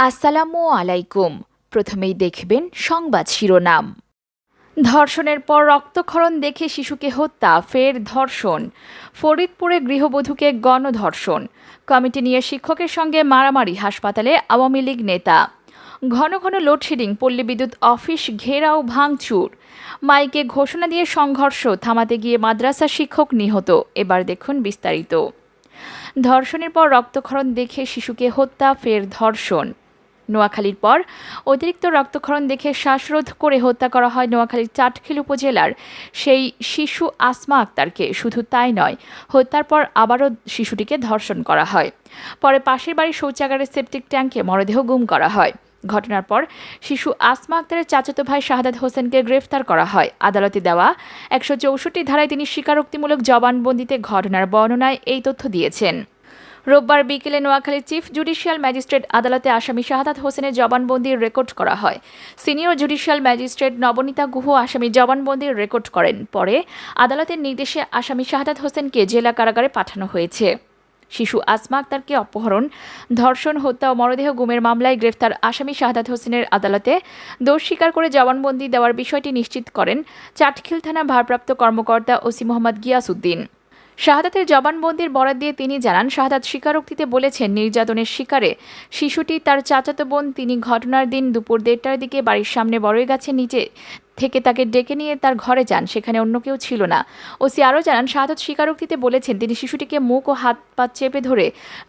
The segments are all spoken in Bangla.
আসসালামু আলাইকুম। প্রথমেই দেখবেন সংবাদ শিরোনাম। ধর্ষণের পর রক্তক্ষরণ দেখে শিশুকে হত্যা, ফের ধর্ষণ। ফরিদপুরে গৃহবধূকে গণধর্ষণ। কমিটি নিয়ে শিক্ষকের সঙ্গে মারামারি, হাসপাতালে আওয়ামী লীগ নেতা। ঘন ঘন লোডশেডিং, পল্লী বিদ্যুৎ অফিস ঘেরাও, ভাঙচুর। মাইকে ঘোষণা দিয়ে সংঘর্ষ থামাতে গিয়ে মাদ্রাসা শিক্ষক নিহত। এবার দেখুন বিস্তারিত। ধর্ষণের পর রক্তক্ষরণ দেখে শিশুকে হত্যা, ফের ধর্ষণ। নোয়াখালীর পর অতিরিক্ত রক্তক্ষরণ দেখে শ্বাসরোধ করে হত্যা করা হয় নোয়াখালীর চাটখিল উপজেলার সেই শিশু আসমা আক্তারকে। শুধু তাই নয়, হত্যার পর আবারও শিশুটিকে ধর্ষণ করা হয়। পরে পাশের বাড়ির শৌচাগারের সেপটিক ট্যাঙ্কে মরদেহ গুম করা হয়। ঘটনার পর শিশু আসমা আক্তারের চাচাতো ভাই শাহাদাত হোসেনকে গ্রেফতার করা হয়। আদালতে দেওয়া 164 ধারায় তিনি স্বীকারোক্তিমূলক জবানবন্দিতে ঘটনার বর্ণনায় এই তথ্য দিয়েছেন। রোববার বিকেলে নোয়াখালীর চিফ জুডিশিয়াল ম্যাজিস্ট্রেট আদালতে আসামি শাহাদাত হোসেনের জবানবন্দির রেকর্ড করা হয়। Senior judicial magistrate Nabanita Guha আসামির জবানবন্দির রেকর্ড করেন। পরে আদালতের নির্দেশে আসামি শাহাদাত হোসেনকে জেলা কারাগারে পাঠানো হয়েছে। শিশু আসমা আক্তারকে অপহরণ, ধর্ষণ, হত্যা ও মরদেহ গুমের মামলায় গ্রেফতার আসামি শাহাদাত হোসেনের আদালতে দোষ স্বীকার করে জবানবন্দি দেওয়ার বিষয়টি নিশ্চিত করেন চাটখিল থানা ভারপ্রাপ্ত কর্মকর্তা ওসি মোহাম্মদ গিয়াসউদ্দিন। শাহাদাতের জবানবন্দির বরাত দিয়ে তিনি জানান, শাহাদাত স্বীকারোক্তিতে বলেছেন, নির্যাতনের শিকারে শিশুটি তার চাচাতো বোন। তিনি ঘটনার দিন দুপুর 1:30টার দিকে বাড়ির সামনে বড়ই গাছের নিচে থেকে তাকে ডেকে নিয়ে তার ঘরে যান। সেখানে অন্য কেউ ছিল না। ওসি আরও জানান, শাহাদাত স্বীকারোক্তিতে বলেছেন তিনি শিশুটিকে মুখ ও হাত পা চেপে ধরে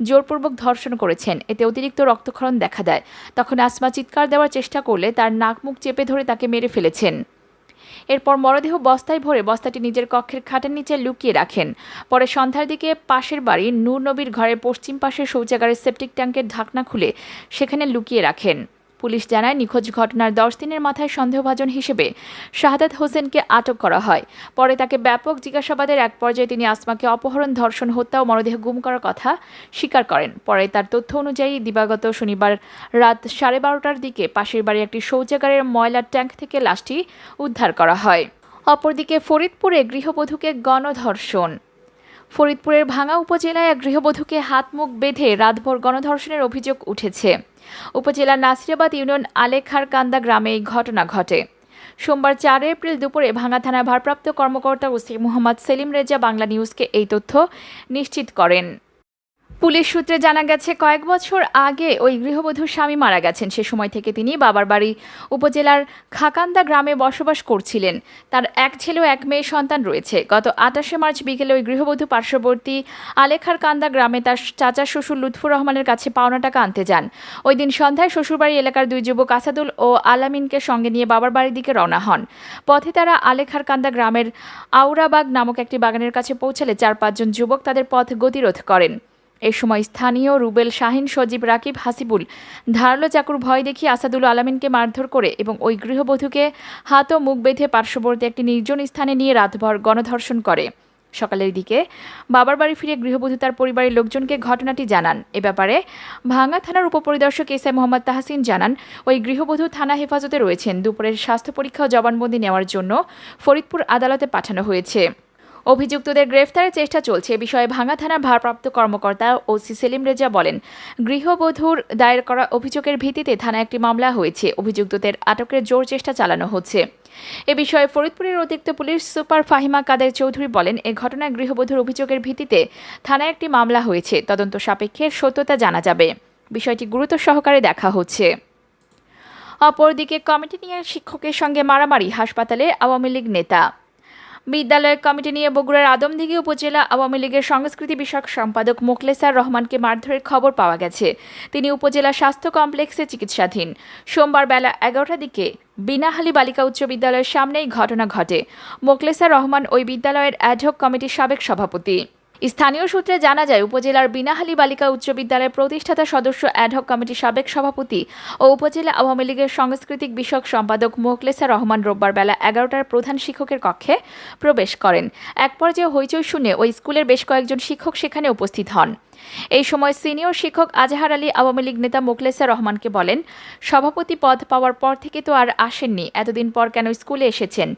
জোরপূর্বক ধর্ষণ করেছেন। এতে অতিরিক্ত রক্তক্ষরণ দেখা দেয়। তখন আসমা চিৎকার দেওয়ার চেষ্টা করলে তার নাক মুখ চেপে ধরে তাকে মেরে ফেলেছেন। এরপর মরদেহ বস্তায় ভরে বস্তাটি নিজের কক্ষের খাটের নিচে লুকিয়ে রাখেন। পরে সন্ধ্যার দিকে পাশের বাড়ির নূর নবীর ঘরের পশ্চিম পাশের শৌচাগারের সেপটিক ট্যাঙ্কের ঢাকনা খুলে সেখানে লুকিয়ে রাখেন। পুলিশ জানায়, নিখোঁজ ঘটনার 10 দিনের মাথায় সন্দেহভাজন হিসেবে শাহাদাত হোসেনকে আটক করা হয়। পরে তাকে ব্যাপক জিজ্ঞাসাবাদের এক পর্যায়ে তিনি আসমাকে অপহরণ, ধর্ষণ, হত্যা ও মরদেহ গুম করার কথা স্বীকার করেন। পরে তার তথ্য অনুযায়ী দিবাগত শনিবার রাত 12:30টার দিকে পাশের বাড়ির একটি শৌচাগারের ময়লার ট্যাঙ্ক থেকে লাশটি উদ্ধার করা হয়। অপরদিকে ফরিদপুরে গৃহবধূকে গণধর্ষণ। ফরিদপুরের ভাঙ্গা উপজেলায় এক গৃহবধূকে হাত মুখ বেঁধে রাতভর গণধর্ষণের অভিযোগ উঠেছে। উপজেলার নাসিরাবাদ ইউনিয়ন আলেখার কান্দা গ্রামে এই ঘটনা ঘটে। সোমবার 4 এপ্রিল দুপুরে ভাঙ্গা থানার ভারপ্রাপ্ত কর্মকর্তা ওসি মোহাম্মদ সেলিম রেজা বাংলা নিউজকে এই তথ্য নিশ্চিত করেন। পুলিশ সূত্রে জানা গেছে, কয়েক বছর আগে ওই গৃহবধূর স্বামী মারা গেছেন। সে সময় থেকে তিনি বাবার বাড়ি উপজেলার খাকান্দা গ্রামে বসবাস করছিলেন। তার এক ছেলে ও এক মেয়ে সন্তান রয়েছে। গত 28শে মার্চ বিকেলে ওই গৃহবধূ পার্শ্ববর্তী আলেখার কান্দা গ্রামে তার চাচা শ্বশুর লুৎফুর রহমানের কাছে পাওনা টাকা আনতে যান। ওই দিন সন্ধ্যায় শ্বশুরবাড়ি এলাকার 2 যুবক আসাদুল ও আলামিনকে সঙ্গে নিয়ে বাবার বাড়ির দিকে রওনা হন। পথে তারা আলেখার কান্দা গ্রামের আউরাবাগ নামক একটি বাগানের কাছে পৌঁছালে 4-5 জন যুবক তাদের পথ গতিরোধ করেন। এ সময় স্থানীয় রুবেল, শাহিন, সজীব, রাকিব, হাসিবুল ধারালো চাকুর ভয় দেখিয়ে আসাদুল আলামিনকে মারধর করে এবং ওই গৃহবধূকে হাত ও মুখ বেঁধে পার্শ্ববর্তী একটি নির্জন স্থানে নিয়ে রাতভর গণধর্ষণ করে। সকালের দিকে বাবার বাড়ি ফিরে গৃহবধূ তার পরিবারের লোকজনকে ঘটনাটি জানান। এ ব্যাপারে ভাঙ্গা থানার উপপরিদর্শক এস আই মোহাম্মদ তাহসিন জানান, ওই গৃহবধূ থানা হেফাজতে রয়েছেন। দুপুরের স্বাস্থ্য পরীক্ষা ও জবানবন্দি নেওয়ার জন্য ফরিদপুর আদালতে পাঠানো হয়েছে। অভিযুক্তদের গ্রেফতারের চেষ্টা চলছে। এ বিষয়ে ভাঙ্গা থানার ভারপ্রাপ্ত কর্মকর্তা ওসি সেলিম রেজা বলেন, গৃহবধূর দায়ের করা অভিযোগের ভিত্তিতে থানায় একটি মামলা হয়েছে। অভিযুক্তদের আটকের জোর চেষ্টা চালানো হচ্ছে। এ বিষয়ে ফরিদপুরের অতিরিক্ত পুলিশ সুপার ফাহিমা কাদের চৌধুরী বলেন, এ ঘটনায় গৃহবধূর অভিযোগের ভিত্তিতে থানায় একটি মামলা হয়েছে। তদন্ত সাপেক্ষে সত্যতা জানা যাবে। বিষয়টি গুরুত্ব সহকারে দেখা হচ্ছে। অপরদিকে কমিটি নিয়ে শিক্ষকের সঙ্গে মারামারি, হাসপাতালে আওয়ামী লীগ নেতা। বিদ্যালয় কমিটি নিয়ে বগুড়ার আদমদীঘি উপজেলা আওয়ামী লীগের সংস্কৃতি বিষয়ক সম্পাদক মোখলেসার রহমানকে মারধরের খবর পাওয়া গেছে। তিনি উপজেলা স্বাস্থ্য কমপ্লেক্সে চিকিৎসাধীন। সোমবার বেলা 11টার দিকে বিনাহালি বালিকা উচ্চ বিদ্যালয়ের সামনেই ঘটনা ঘটে। মোখলেসার রহমান ওই বিদ্যালয়ের অ্যাডহক কমিটির সাবেক সভাপতি। স্থানীয় সূত্রে জানা যায়, উপজেলার বিনাহালি বালিকা উচ্চ বিদ্যালয়ের প্রতিষ্ঠাতা সদস্য অ্যাডহক কমিটির সাবেক সভাপতি ও উপজেলা আওয়ামী লীগের সাংস্কৃতিক বিষয়ক সম্পাদক মোখলেসার রহমান রোববার বেলা 11টার প্রধান শিক্ষকের কক্ষে প্রবেশ করেন। এক পর্যায়ে হইচই শুনে ওই স্কুলের বেশ কয়েকজন শিক্ষক সেখানে উপস্থিত হন। এই সময় সিনিয়র শিক্ষক আজহার আলী আওয়ামী লীগ নেতা মোখলেসার রহমানকে বলেন, সভাপতি পদ পাওয়ার পর থেকে তো আর আসেননি, এতদিন পর কেন স্কুলে এসেছেন?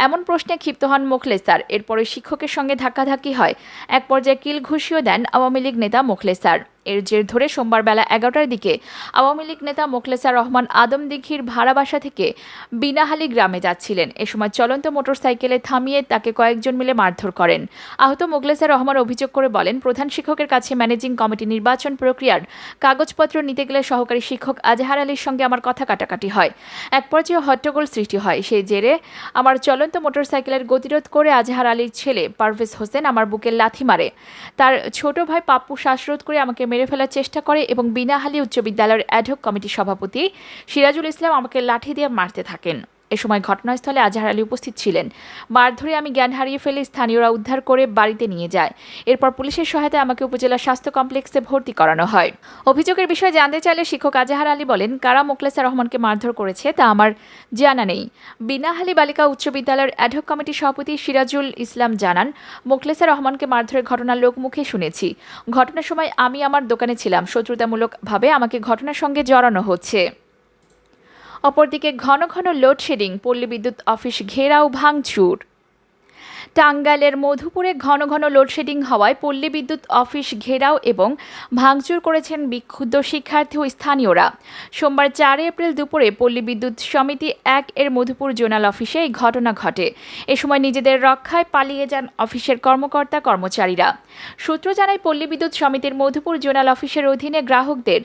এমন প্রশ্নে ক্ষিপ্ত হন মোখলেসার। এরপরে শিক্ষকের সঙ্গে ধাক্কাধাক্কি হয়। এক পর্যায়ে কিল ঘুষিও দেন আওয়ামী লীগ নেতা মোখলেসার। এর জের ধরে সোমবার বেলা 11টার দিকে আওয়ামী লীগ নেতা মোখলেসা রহমান আদমদিঘির ভাড়া বাসা থেকে বিনাহালি গ্রামে যাচ্ছিলেন। এ সময় চলন্ত মোটরসাইকেলে থামিয়ে তাকে কয়েকজন মিলে মারধর করেন। আহত মোখলেসা রহমান অভিযোগ করে বলেন, প্রধান শিক্ষকের কাছে ম্যানেজিং কমিটি নির্বাচন প্রক্রিয়ার কাগজপত্র নিতে গেলে সহকারী শিক্ষক আজহার আলীর সঙ্গে আমার কথা কাটাকাটি হয়। এক পর্যায়ে হট্টগোল সৃষ্টি হয়। সেই জেরে আমার চলন্ত মোটরসাইকেলের গতিরোধ করে আজহার আলীর ছেলে পারভেজ হোসেন আমার বুকে লাথি মারে। তার ছোট ভাই পাপ্পু শ্বাসরোধ করে আমাকে মেরে ফেলার চেষ্টা করে এবং বিনাহালি উচ্চ বিদ্যালয়ের অ্যাডহক কমিটির সভাপতি সিরাজুল ইসলাম আমাকে লাঠি দিয়ে মারতে থাকেন। এ সময় ঘটনাস্থলে আজহার আলী উপস্থিত ছিলেন। মারধরে আমি জ্ঞান হারিয়ে ফেলে স্থানীয়রা উদ্ধার করে বাড়িতে নিয়ে যায়। এরপর পুলিশের সহায়তায় আমাকে উপজেলা স্বাস্থ্য কমপ্লেক্সে ভর্তি করানো হয়। অভিযোগের বিষয়ে জানতে চাইলে শিক্ষক আজহার আলী বলেন, কারা মোখলেসা রহমানকে মারধর করেছে তা আমার জানা নেই। বিনাহালি বালিকা উচ্চ বিদ্যালয়ের অ্যাডহক কমিটির সভাপতি সিরাজুল ইসলাম জানান, মোখলেসা রহমানকে মারধরের ঘটনা লোকমুখে শুনেছি। ঘটনার সময় আমি আমার দোকানে ছিলাম। শত্রুতামূলকভাবে আমাকে ঘটনার সঙ্গে জড়ানো হচ্ছে। অপরদিকে ঘন ঘন লোডশেডিং, পল্লী বিদ্যুৎ অফিস ঘেরাও ভাঙচুর। টাঙ্গাইলের মধুপুরে ঘন ঘন লোডশেডিং হওয়ায় পল্লী বিদ্যুৎ অফিস ঘেরাও এবং ভাঙচুর করেছেন বিক্ষুব্ধ শিক্ষার্থী ও স্থানীয়রা। সোমবার 4 এপ্রিল দুপুরে পল্লী বিদ্যুৎ সমিতি 1 এর মধুপুর জোনাল অফিসে এই ঘটনা ঘটে। এ সময় নিজেদের রক্ষায় পালিয়ে যান অফিসের কর্মকর্তা কর্মচারীরা। সূত্র জানায়, পল্লী বিদ্যুৎ সমিতির মধুপুর জোনাল অফিসের অধীনে গ্রাহকদের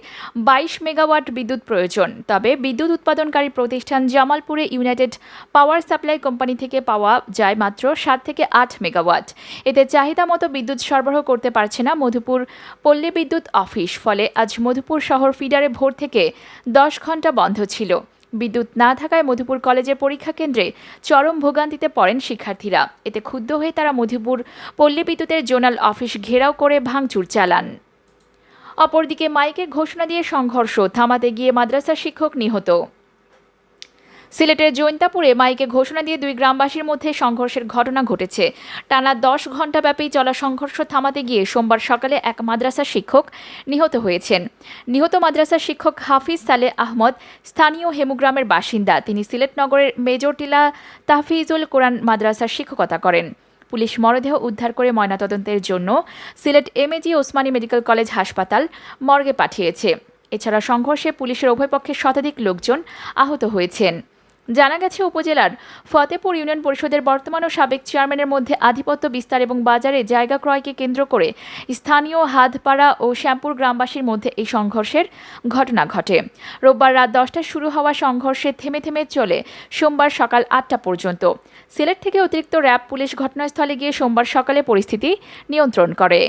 22 মেগাওয়াট বিদ্যুৎ প্রয়োজন। তবে বিদ্যুৎ উৎপাদনকারী প্রতিষ্ঠান জামালপুরে ইউনাইটেড পাওয়ার সাপ্লাই কোম্পানি থেকে পাওয়া যায় মাত্র 7 থেকে 8 মেগাওয়াট। এতে চাহিদা মতো বিদ্যুৎ সরবরাহ করতে পারছে না মধুপুর পল্লী বিদ্যুৎ অফিস। ফলে আজ মধুপুর শহর ফিডারে ভোর থেকে 10 ঘন্টা বন্ধ ছিল। বিদ্যুৎ না থাকায় মধুপুর কলেজের পরীক্ষা কেন্দ্রে চরম ভোগান্তিতে পড়েন শিক্ষার্থীরা। এতে ক্ষুব্ধ হয়ে তারা মধুপুর পল্লী বিদ্যুতের জোনাল অফিস ঘেরাও করে ভাঙচুর চালান। অপরদিকে মাইকে ঘোষণা দিয়ে সংঘর্ষ, থামাতে গিয়ে মাদ্রাসা শিক্ষক নিহত। সিলেটের জৈন্তাপুরে মাইকে ঘোষণা দিয়ে 2 গ্রামবাসীর মধ্যে সংঘর্ষের ঘটনা ঘটেছে। টানা 10 ঘণ্টাব্যাপী চলা সংঘর্ষ থামাতে গিয়ে সোমবার সকালে এক মাদ্রাসা শিক্ষক নিহত হয়েছেন। নিহত মাদ্রাসা শিক্ষক হাফিজ সালেহ আহমদ স্থানীয় হেমুগ্রামের বাসিন্দা। তিনি সিলেট নগরের মেজরটিলা তাহফিজুল কোরআন মাদ্রাসার শিক্ষকতা করেন। পুলিশ মরদেহ উদ্ধার করে ময়নাতদন্তের জন্য Sylhet MAG Osmani medical college হাসপাতাল মর্গে পাঠিয়েছে। এছাড়া সংঘর্ষে পুলিশের উভয় পক্ষের শতাধিক লোকজন আহত হয়েছেন। জানা গেছে, উপজেলার ফতেপুর ইউনিয়ন পরিষদের বর্তমান ও সাবেক চেয়ারম্যানের মধ্যে আধিপত্য বিস্তার এবং বাজারে জায়গা ক্রয়কে কেন্দ্র করে স্থানীয় হাদপাড়া ও শ্যামপুর গ্রামবাসীর মধ্যে এই সংঘর্ষের ঘটনা ঘটে। রোববার রাত 10টায় শুরু হওয়া সংঘর্ষে থেমে থেমে চলে সোমবার সকাল 8টা পর্যন্ত। সিলেট থেকে অতিরিক্ত র্যাব পুলিশ ঘটনাস্থলে গিয়ে সোমবার সকালে পরিস্থিতি নিয়ন্ত্রণ করে।